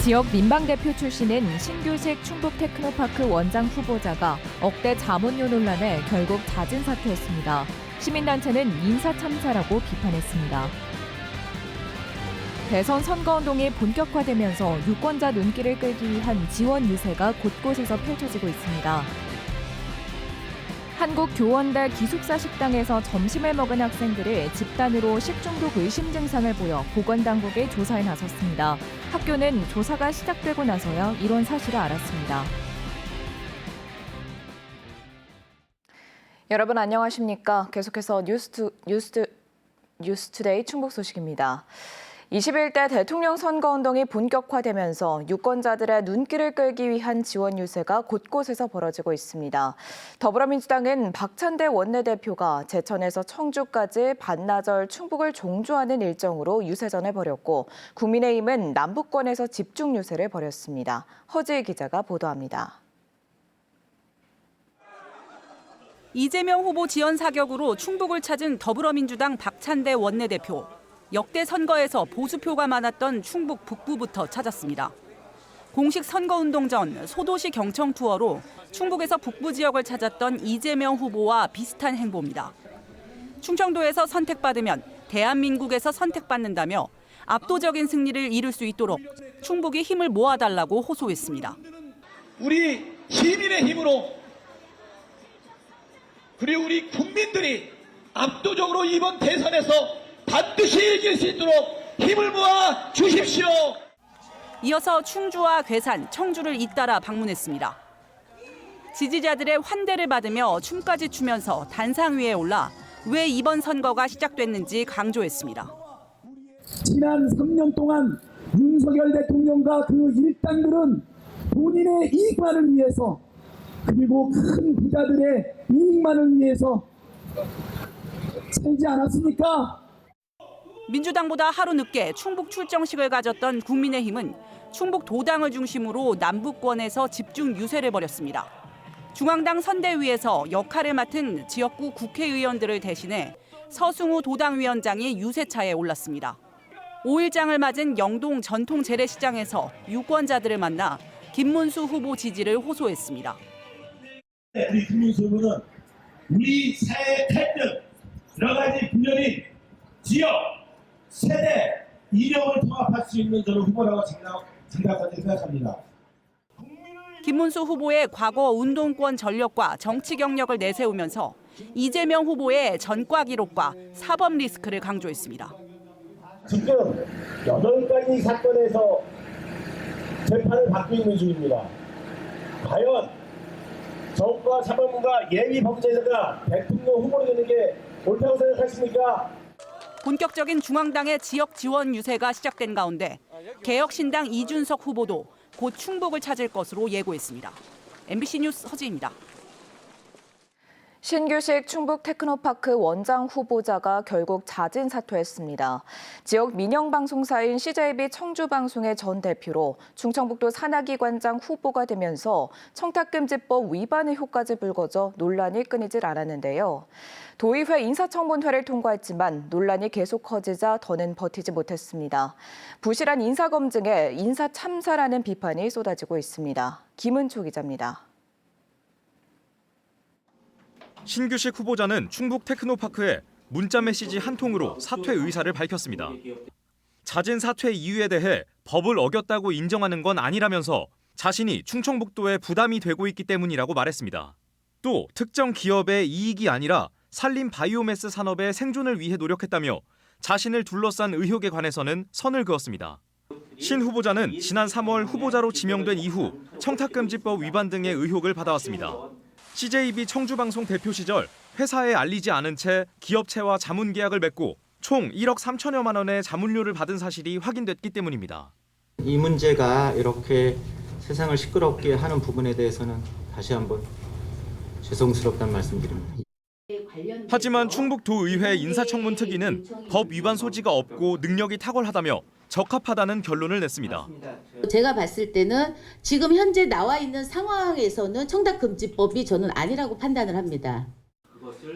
지역 민방대표 출신인 신규식 충북 테크노파크 원장 후보자가 억대 자문료 논란에 결국 잦은 사퇴했습니다. 시민단체는 인사참사라고 비판했습니다. 대선 선거운동이 본격화되면서 유권자 눈길을 끌기 위한 지원 유세가 곳곳에서 펼쳐지고 있습니다. 한국교원대 기숙사 식당에서 점심을 먹은 학생들이 집단으로 식중독 의심 증상을 보여 보건당국의 조사에 나섰습니다. 학교는 조사가 시작되고 나서야 이런 사실을 알았습니다. 여러분 안녕하십니까? 계속해서 뉴스투데이 충북 소식입니다. 21대 대통령 선거운동이 본격화되면서 유권자들의 눈길을 끌기 위한 지원 유세가 곳곳에서 벌어지고 있습니다. 더불어민주당은 박찬대 원내대표가 제천에서 청주까지 반나절 충북을 종주하는 일정으로 유세전을 벌였고 국민의힘은 남북권에서 집중 유세를 벌였습니다. 허지희 기자가 보도합니다. 이재명 후보 지원 사격으로 충북을 찾은 더불어민주당 박찬대 원내대표. 역대 선거에서 보수표가 많았던 충북 북부부터 찾았습니다. 공식 선거운동 전 소도시 경청 투어로 충북에서 북부 지역을 찾았던 이재명 후보와 비슷한 행보입니다. 충청도에서 선택받으면 대한민국에서 선택받는다며 압도적인 승리를 이룰 수 있도록 충북이 힘을 모아달라고 호소했습니다. 우리 시민의 힘으로 그리고 우리 국민들이 압도적으로 이번 대선에서 반드시 이길 수 있도록 힘을 모아 주십시오. 이어서 충주와 괴산, 청주를 잇따라 방문했습니다. 지지자들의 환대를 받으며 춤까지 추면서 단상 위에 올라 왜 이번 선거가 시작됐는지 강조했습니다. 지난 3년 동안 윤석열 대통령과 그 일당들은 본인의 이익만을 위해서 그리고 큰 부자들의 이익만을 위해서 살지 않았습니까? 민주당보다 하루 늦게 충북 출정식을 가졌던 국민의힘은 충북 도당을 중심으로 남북권에서 집중 유세를 벌였습니다. 중앙당 선대위에서 역할을 맡은 지역구 국회의원들을 대신해 서승우 도당위원장이 유세차에 올랐습니다. 5일장을 맞은 영동 전통 재래시장에서 유권자들을 만나 김문수 후보 지지를 호소했습니다. 우리 김문수 후보는 우리 사회의 갈등, 여러 가지 분열인 지역, 세대, 이념을 통합할 수 있는 저는 후보라고 생각합니다. 김문수 후보의 과거 운동권 전력과 정치 경력을 내세우면서 이재명 후보의 전과 기록과 사법 리스크를 강조했습니다. 지금 8가지 사건에서 재판을 받고 있는 중입니다. 과연 정과 사법부가 예비 범죄자가 대통령 후보로 되는 게 옳다고 생각하십니까? 본격적인 중앙당의 지역 지원 유세가 시작된 가운데 개혁신당 이준석 후보도 곧 충북을 찾을 것으로 예고했습니다. MBC 뉴스 허지입니다. 신규식 충북 테크노파크 원장 후보자가 결국 잦은 사퇴했습니다. 지역 민영방송사인 CJB 청주방송의 전 대표로 충청북도 산하기관장 후보가 되면서 청탁금지법 위반 의혹까지 불거져 논란이 끊이질 않았는데요. 도의회 인사청문회를 통과했지만 논란이 계속 커지자 더는 버티지 못했습니다. 부실한 인사검증에 인사참사라는 비판이 쏟아지고 있습니다. 김은초 기자입니다. 신규식 후보자는 충북 테크노파크에 문자 메시지 한 통으로 사퇴 의사를 밝혔습니다. 잦은 사퇴 이유에 대해 법을 어겼다고 인정하는 건 아니라면서 자신이 충청북도에 부담이 되고 있기 때문이라고 말했습니다. 또 특정 기업의 이익이 아니라 산림 바이오매스 산업의 생존을 위해 노력했다며 자신을 둘러싼 의혹에 관해서는 선을 그었습니다. 신 후보자는 지난 3월 후보자로 지명된 이후 청탁금지법 위반 등의 의혹을 받아왔습니다. CJB 청주방송 대표 시절 회사에 알리지 않은 채 기업체와 자문 계약을 맺고 총 1억 3천여만 원의 자문료를 받은 사실이 확인됐기 때문입니다. 이 문제가 이렇게 세상을 시끄럽게 하는 부분에 대해서는 다시 한번 죄송스럽다는 말씀드립니다. 하지만 충북도의회 인사청문 특위는 법 위반 소지가 없고 능력이 탁월하다며 적합하다는 결론을 냈습니다. 제가 봤을 때는 지금 현재 나와 있는 상황에서는 청탁금지법이 저는 아니라고 판단을 합니다.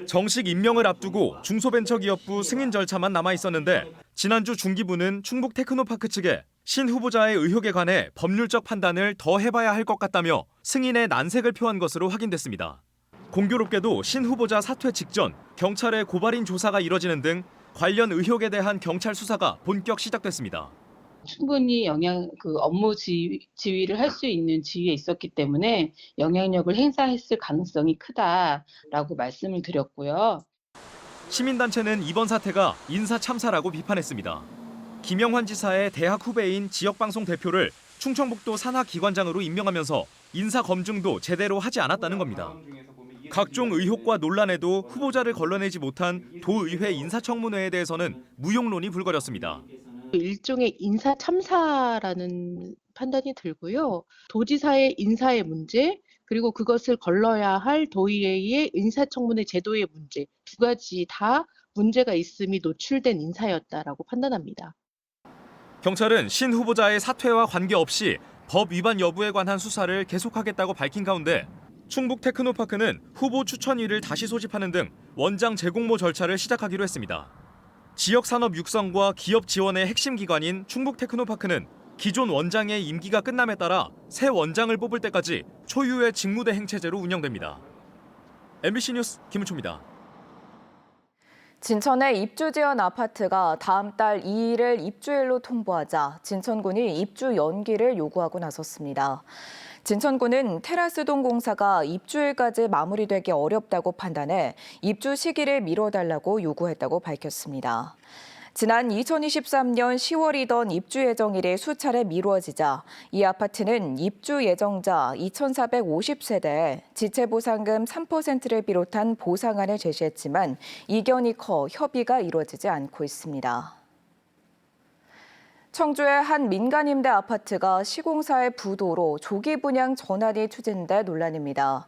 정식 임명을 앞두고 중소벤처기업부 승인 절차만 남아 있었는데 지난주 중기부는 충북 테크노파크 측에 신 후보자의 의혹에 관해 법률적 판단을 더 해봐야 할 것 같다며 승인의 난색을 표한 것으로 확인됐습니다. 공교롭게도 신 후보자 사퇴 직전 경찰의 고발인 조사가 이뤄지는 등 관련 의혹에 대한 경찰 수사가 본격 시작됐습니다. 충분히 업무 지휘를 할 수 있는 지위에 있었기 때문에 영향력을 행사했을 가능성이 크다라고 말씀을 드렸고요. 시민단체는 이번 사태가 인사참사라고 비판했습니다. 김영환 지사의 대학 후배인 지역방송 대표를 충청북도 산하기관장으로 임명하면서 인사검증도 제대로 하지 않았다는 겁니다. 각종 의혹과 논란에도 후보자를 걸러내지 못한 도의회 인사청문회에 대해서는 무용론이 불거렸습니다. 일종의 인사 참사라는 판단이 들고요. 도지사의 인사의 문제, 그리고 그것을 걸러야 할 도의회의 인사청문회 제도의 문제, 두 가지 다 문제가 있음이 노출된 인사였다라고 판단합니다. 경찰은 신 후보자의 사퇴와 관계없이 법 위반 여부에 관한 수사를 계속하겠다고 밝힌 가운데 충북 테크노파크는 후보 추천위를 다시 소집하는 등 원장 재공모 절차를 시작하기로 했습니다. 지역 산업 육성과 기업 지원의 핵심 기관인 충북 테크노파크는 기존 원장의 임기가 끝남에 따라 새 원장을 뽑을 때까지 초유의 직무대행 체제로 운영됩니다. MBC 뉴스 김은초입니다. 진천의 입주 지원 아파트가 다음 달 2일을 입주일로 통보하자 진천군이 입주 연기를 요구하고 나섰습니다. 진천군은 테라스동 공사가 입주일까지 마무리되기 어렵다고 판단해 입주 시기를 미뤄달라고 요구했다고 밝혔습니다. 지난 2023년 10월이던 입주 예정일이 수차례 미뤄지자 이 아파트는 입주 예정자 2,450세대에 지체보상금 3%를 비롯한 보상안을 제시했지만 이견이 커 협의가 이루어지지 않고 있습니다. 청주의 한 민간임대 아파트가 시공사의 부도로 조기 분양 전환이 추진돼 논란입니다.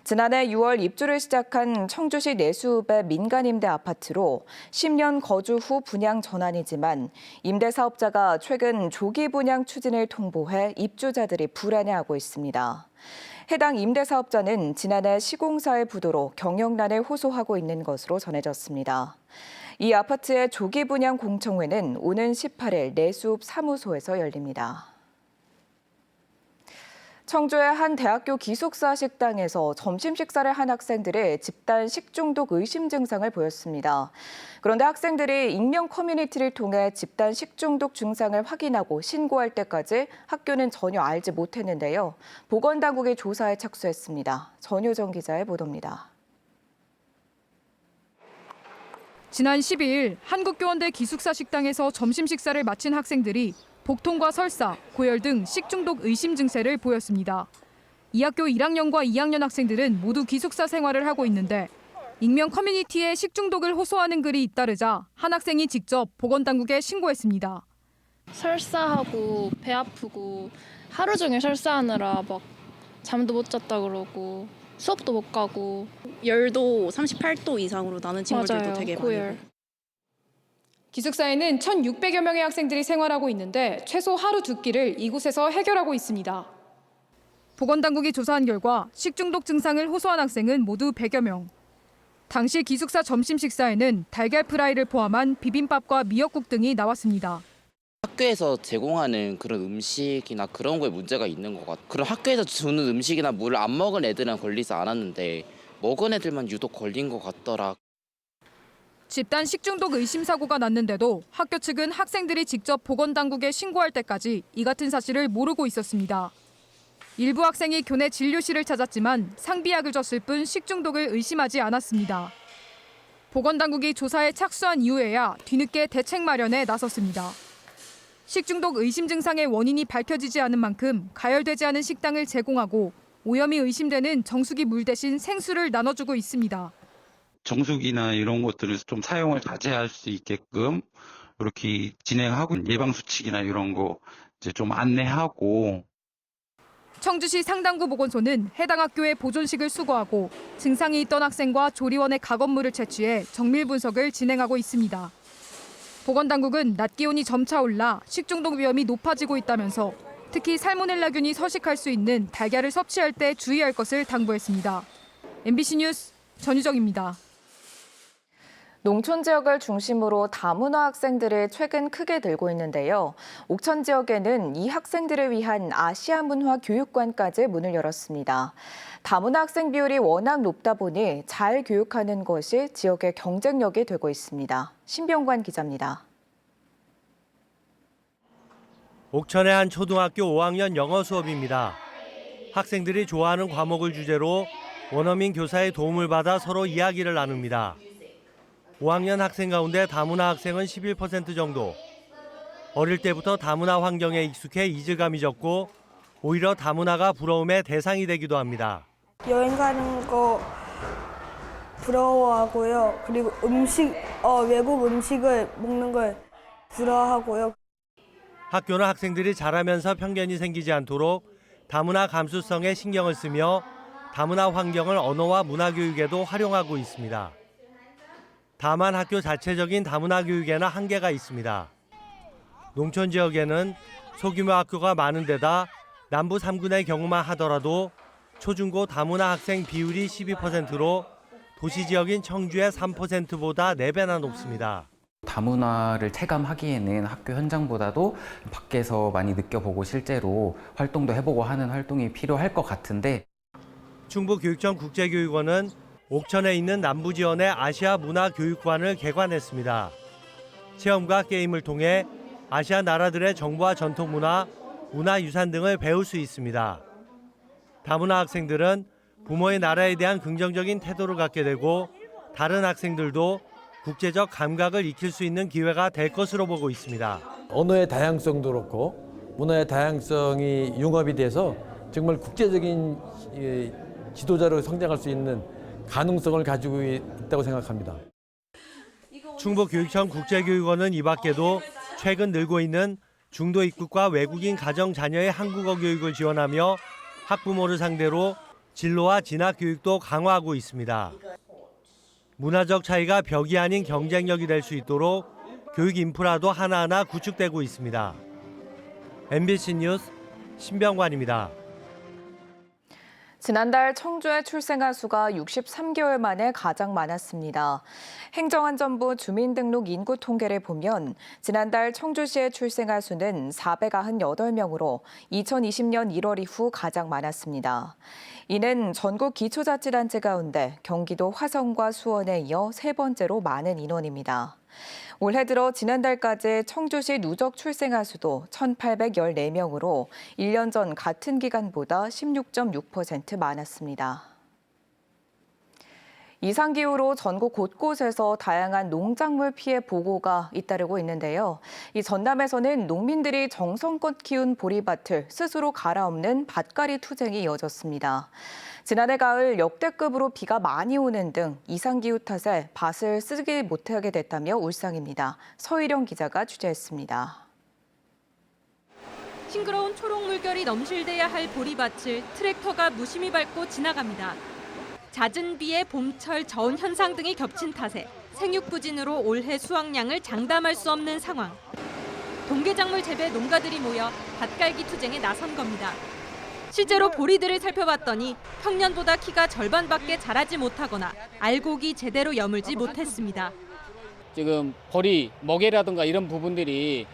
지난해 6월 입주를 시작한 청주시 내수읍의 민간임대 아파트로 10년 거주 후 분양 전환이지만 임대사업자가 최근 조기 분양 추진을 통보해 입주자들이 불안해하고 있습니다. 해당 임대사업자는 지난해 시공사의 부도로 경영난을 호소하고 있는 것으로 전해졌습니다. 이 아파트의 조기 분양 공청회는 오는 18일 내수읍 사무소에서 열립니다. 청주의 한 대학교 기숙사 식당에서 점심 식사를 한 학생들이 집단 식중독 의심 증상을 보였습니다. 그런데 학생들이 익명 커뮤니티를 통해 집단 식중독 증상을 확인하고 신고할 때까지 학교는 전혀 알지 못했는데요. 보건당국이 조사에 착수했습니다. 전효정 기자의 보도입니다. 지난 12일 한국교원대 기숙사 식당에서 점심 식사를 마친 학생들이 복통과 설사, 고열 등 식중독 의심 증세를 보였습니다. 이 학교 1학년과 2학년 학생들은 모두 기숙사 생활을 하고 있는데 익명 커뮤니티에 식중독을 호소하는 글이 잇따르자 한 학생이 직접 보건당국에 신고했습니다. 설사하고 배 아프고 하루 종일 설사하느라 막 잠도 못 잤다 그러고 수업도 못 가고 열도 38도 이상으로 나는 친구들도 맞아요. 되게 고열. 많이 봐요. 기숙사에는 1,600여 명의 학생들이 생활하고 있는데 최소 하루 2끼를 이곳에서 해결하고 있습니다. 보건당국이 조사한 결과 식중독 증상을 호소한 학생은 모두 100여 명. 당시 기숙사 점심 식사에는 달걀 프라이를 포함한 비빔밥과 미역국 등이 나왔습니다. 학교에서 제공하는 그런 음식이나 그런 거에 문제가 있는 것 같아요. 그런 학교에서 주는 음식이나 물을 안 먹은 애들은 걸리지 않았는데 먹은 애들만 유독 걸린 것 같더라. 집단 식중독 의심 사고가 났는데도 학교 측은 학생들이 직접 보건당국에 신고할 때까지 이 같은 사실을 모르고 있었습니다. 일부 학생이 교내 진료실을 찾았지만 상비약을 줬을 뿐 식중독을 의심하지 않았습니다. 보건당국이 조사에 착수한 이후에야 뒤늦게 대책 마련에 나섰습니다. 식중독 의심 증상의 원인이 밝혀지지 않은 만큼 가열되지 않은 식당을 제공하고 오염이 의심되는 정수기 물 대신 생수를 나눠주고 있습니다. 정수기나 이런 것들을 좀 사용을 자제할 수 있게끔 이렇게 진행하고 예방수칙이나 이런 거 이제 좀 안내하고. 청주시 상당구 보건소는 해당 학교에 보존식을 수거하고 증상이 있던 학생과 조리원의 가건물을 채취해 정밀 분석을 진행하고 있습니다. 보건당국은 낮 기온이 점차 올라 식중독 위험이 높아지고 있다면서 특히 살모넬라균이 서식할 수 있는 달걀을 섭취할 때 주의할 것을 당부했습니다. MBC 뉴스 전유정입니다. 농촌 지역을 중심으로 다문화 학생들이 최근 크게 늘고 있는데요. 옥천 지역에는 이 학생들을 위한 아시아 문화 교육관까지 문을 열었습니다. 다문화 학생 비율이 워낙 높다 보니 잘 교육하는 것이 지역의 경쟁력이 되고 있습니다. 신병관 기자입니다. 옥천의 한 초등학교 5학년 영어 수업입니다. 학생들이 좋아하는 과목을 주제로 원어민 교사의 도움을 받아 서로 이야기를 나눕니다. 5학년 학생 가운데 다문화 학생은 11% 정도. 어릴 때부터 다문화 환경에 익숙해 이질감이 적고 오히려 다문화가 부러움의 대상이 되기도 합니다. 여행 가는 거 부러워하고요. 그리고 외국 음식을 먹는 걸 부러워하고요. 학교는 학생들이 자라면서 편견이 생기지 않도록 다문화 감수성에 신경을 쓰며 다문화 환경을 언어와 문화 교육에도 활용하고 있습니다. 다만 학교 자체적인 다문화 교육에는 한계가 있습니다. 농촌 지역에는 소규모 학교가 많은 데다 남부 3군의 경우만 하더라도 초중고 다문화 학생 비율이 12%로 도시 지역인 청주의 3%보다 4배나 높습니다. 다문화를 체감하기에는 학교 현장보다도 밖에서 많이 느껴보고 실제로 활동도 해보고 하는 활동이 필요할 것 같은데 충북교육청 국제교육원은 옥천에 있는 남부지원의 아시아 문화교육관을 개관했습니다. 체험과 게임을 통해 아시아 나라들의 정보와 전통문화, 문화유산 등을 배울 수 있습니다. 다문화 학생들은 부모의 나라에 대한 긍정적인 태도를 갖게 되고 다른 학생들도 국제적 감각을 익힐 수 있는 기회가 될 것으로 보고 있습니다. 언어의 다양성도 그렇고 문화의 다양성이 융합이 돼서 정말 국제적인 지도자로 성장할 수 있는 가능성을 가지고 있다고 생각합니다. 충북교육청 국제교육원은 이 밖에도 최근 늘고 있는 중도 입국과 외국인 가정 자녀의 한국어 교육을 지원하며 학부모를 상대로 진로와 진학 교육도 강화하고 있습니다. 문화적 차이가 벽이 아닌 경쟁력이 될 수 있도록 교육 인프라도 하나하나 구축되고 있습니다. MBC 뉴스 신병관입니다. 지난달 청주의 출생아 수가 63개월 만에 가장 많았습니다. 행정안전부 주민등록 인구 통계를 보면 지난달 청주시의 출생아 수는 498명으로 2020년 1월 이후 가장 많았습니다. 이는 전국 기초자치단체 가운데 경기도 화성과 수원에 이어 세 번째로 많은 인원입니다. 올해 들어 지난달까지 청주시 누적 출생아 수도 1,814명으로 1년 전 같은 기간보다 16.6% 많았습니다. 이상기후로 전국 곳곳에서 다양한 농작물 피해 보고가 잇따르고 있는데요. 이 전남에서는 농민들이 정성껏 키운 보리밭을 스스로 갈아엎는 밭갈이 투쟁이 이어졌습니다. 지난해 가을 역대급으로 비가 많이 오는 등 이상기후 탓에 밭을 쓰지 못하게 됐다며 울상입니다. 서희령 기자가 취재했습니다. 싱그러운 초록 물결이 넘실대야 할 보리밭을 트랙터가 무심히 밟고 지나갑니다. 잦은 비에 봄철 저온 현상 등이 겹친 탓에 생육부진으로 올해 수확량을 장담할 수 없는 상황. 동계작물 재배 농가들이 모여 밭갈기 투쟁에 나선 겁니다. 실제로 보리들을 살펴봤더니 평년보다 키가 절반밖에 자라지 못하거나 알곡이 제대로 여물지 못했습니다. 지금 보리, 먹이라든가 이런 부분들이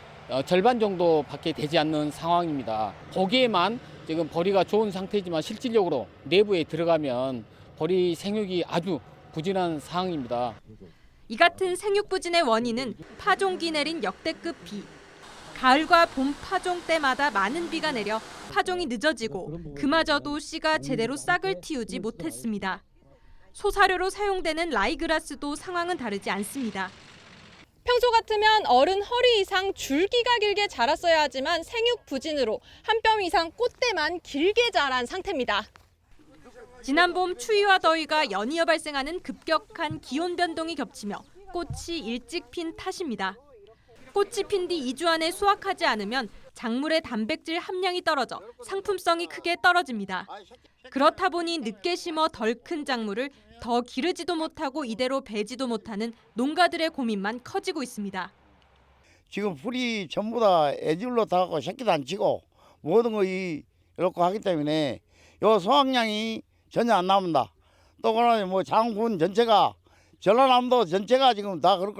절반 정도밖에 되지 않는 상황입니다. 보기에만 지금 보리가 좋은 상태지만 실질적으로 내부에 들어가면 보리 생육이 아주 부진한 상황입니다. 이 같은 생육 부진의 원인은 파종기 내린 역대급 비. 가을과 봄 파종 때마다 많은 비가 내려 파종이 늦어지고 그마저도 씨가 제대로 싹을 틔우지 못했습니다. 소사료로 사용되는 라이그라스도 상황은 다르지 않습니다. 평소 같으면 어른 허리 이상 줄기가 길게 자랐어야 하지만 생육 부진으로 한 뼘 이상 꽃대만 길게 자란 상태입니다. 지난 봄 추위와 더위가 연이어 발생하는 급격한 기온 변동이 겹치며 꽃이 일찍 핀 탓입니다. 꽃이 핀 뒤 2주 안에 수확하지 않으면 작물의 단백질 함량이 떨어져 상품성이 크게 떨어집니다. 그렇다 보니 늦게 심어 덜 큰 작물을 더 기르지도 못하고 이대로 베지도 못하는 농가들의 고민만 커지고 있습니다. 지금 풀이 전부 다 애질로 다 하고 새끼도 안 치고 모든 거 이렇게 하기 때문에 요 수확량이 전혀 안 나옵니다. 또 그러나 뭐 장군 전체가 전라남도 전체가 지금 다 그럴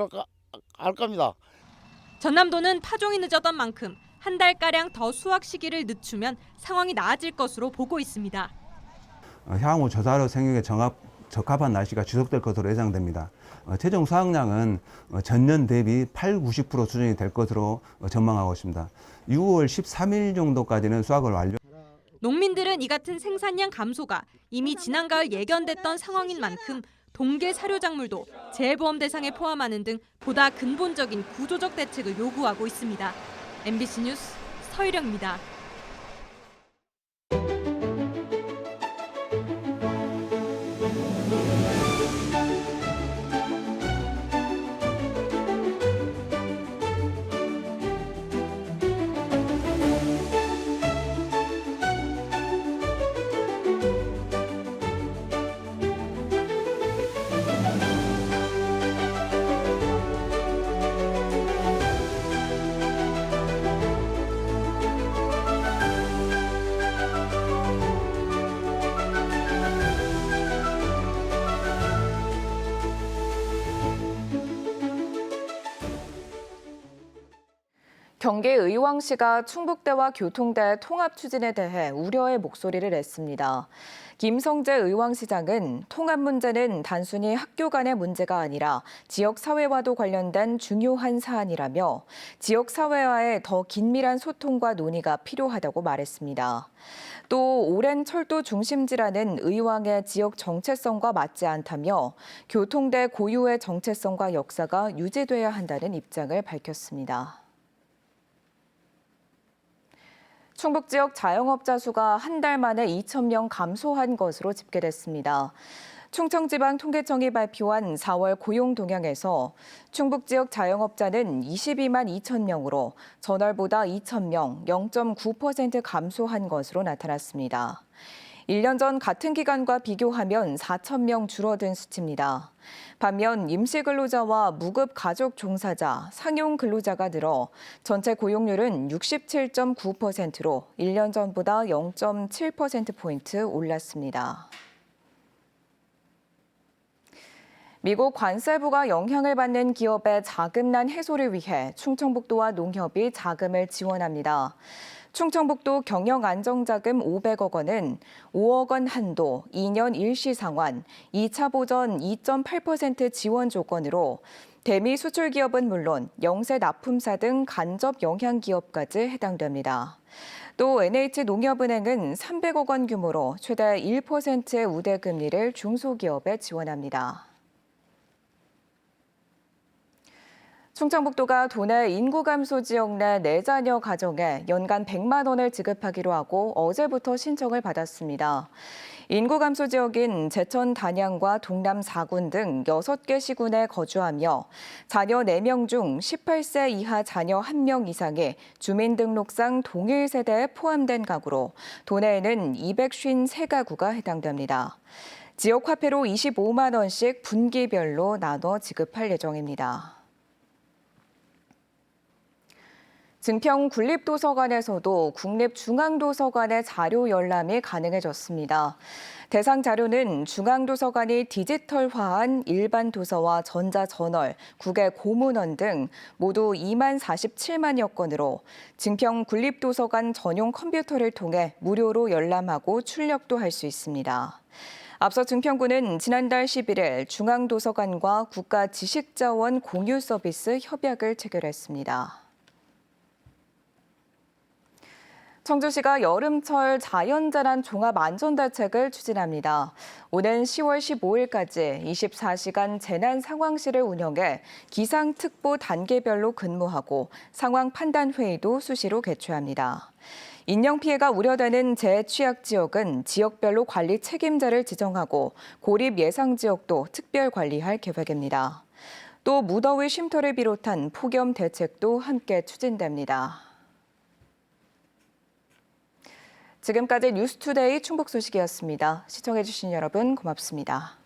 할 겁니다. 전남도는 파종이 늦었던 만큼 한 달가량 더 수확 시기를 늦추면 상황이 나아질 것으로 보고 있습니다. 향후 저사료 생육에 적합한 날씨가 지속될 것으로 예상됩니다. 최종 수확량은 전년 대비 80-90% 수준이 될 것으로 전망하고 있습니다. 6월 13일 정도까지는 수확을 완료. 농민들은 이 같은 생산량 감소가 이미 지난 가을 예견됐던 상황인 만큼 동계 사료작물도 재보험 대상에 포함하는 등 보다 근본적인 구조적 대책을 요구하고 있습니다. MBC 뉴스 서유령입니다. 경기 의왕시가 충북대와 교통대 통합 추진에 대해 우려의 목소리를 냈습니다. 김성재 의왕시장은 통합 문제는 단순히 학교 간의 문제가 아니라 지역 사회와도 관련된 중요한 사안이라며 지역 사회와의 더 긴밀한 소통과 논의가 필요하다고 말했습니다. 또 오랜 철도 중심지라는 의왕의 지역 정체성과 맞지 않다며 교통대 고유의 정체성과 역사가 유지돼야 한다는 입장을 밝혔습니다. 충북 지역 자영업자 수가 한 달 만에 2,000명 감소한 것으로 집계됐습니다. 충청지방통계청이 발표한 4월 고용 동향에서 충북 지역 자영업자는 22만 2천 명으로 전월보다 2,000명, 0.9% 감소한 것으로 나타났습니다. 1년 전 같은 기간과 비교하면 4,000명 줄어든 수치입니다. 반면 임시근로자와 무급 가족 종사자, 상용 근로자가 늘어 전체 고용률은 67.9%로 1년 전보다 0.7%포인트 올랐습니다. 미국 관세부가 영향을 받는 기업의 자금난 해소를 위해 충청북도와 농협이 자금을 지원합니다. 충청북도 경영안정자금 500억 원은 5억 원 한도, 2년 일시 상환, 2차 보전 2.8% 지원 조건으로 대미 수출 기업은 물론 영세 납품사 등 간접 영향 기업까지 해당됩니다. 또 NH농협은행은 300억 원 규모로 최대 1%의 우대 금리를 중소기업에 지원합니다. 충청북도가 도내 인구 감소 지역 내 4자녀 가정에 연간 100만 원을 지급하기로 하고 어제부터 신청을 받았습니다. 인구 감소 지역인 제천 단양과 동남 4군 등 6개 시군에 거주하며 자녀 4명 중 18세 이하 자녀 1명 이상이 주민등록상 동일 세대에 포함된 가구로 도내에는 253가구가 해당됩니다. 지역 화폐로 25만 원씩 분기별로 나눠 지급할 예정입니다. 증평 국립도서관에서도 국립중앙도서관의 자료 열람이 가능해졌습니다. 대상 자료는 중앙도서관이 디지털화한 일반 도서와 전자저널, 국외 고문원 등 모두 2만 47만여 건으로 증평 국립도서관 전용 컴퓨터를 통해 무료로 열람하고 출력도 할 수 있습니다. 앞서 증평구는 지난달 11일 중앙도서관과 국가지식자원 공유 서비스 협약을 체결했습니다. 청주시가 여름철 자연재난 종합안전대책을 추진합니다. 오는 10월 15일까지 24시간 재난상황실을 운영해 기상특보 단계별로 근무하고 상황 판단 회의도 수시로 개최합니다. 인명피해가 우려되는 재취약 지역은 지역별로 관리 책임자를 지정하고 고립 예상 지역도 특별 관리할 계획입니다. 또 무더위 쉼터를 비롯한 폭염 대책도 함께 추진됩니다. 지금까지 뉴스투데이 충북 소식이었습니다. 시청해주신 여러분 고맙습니다.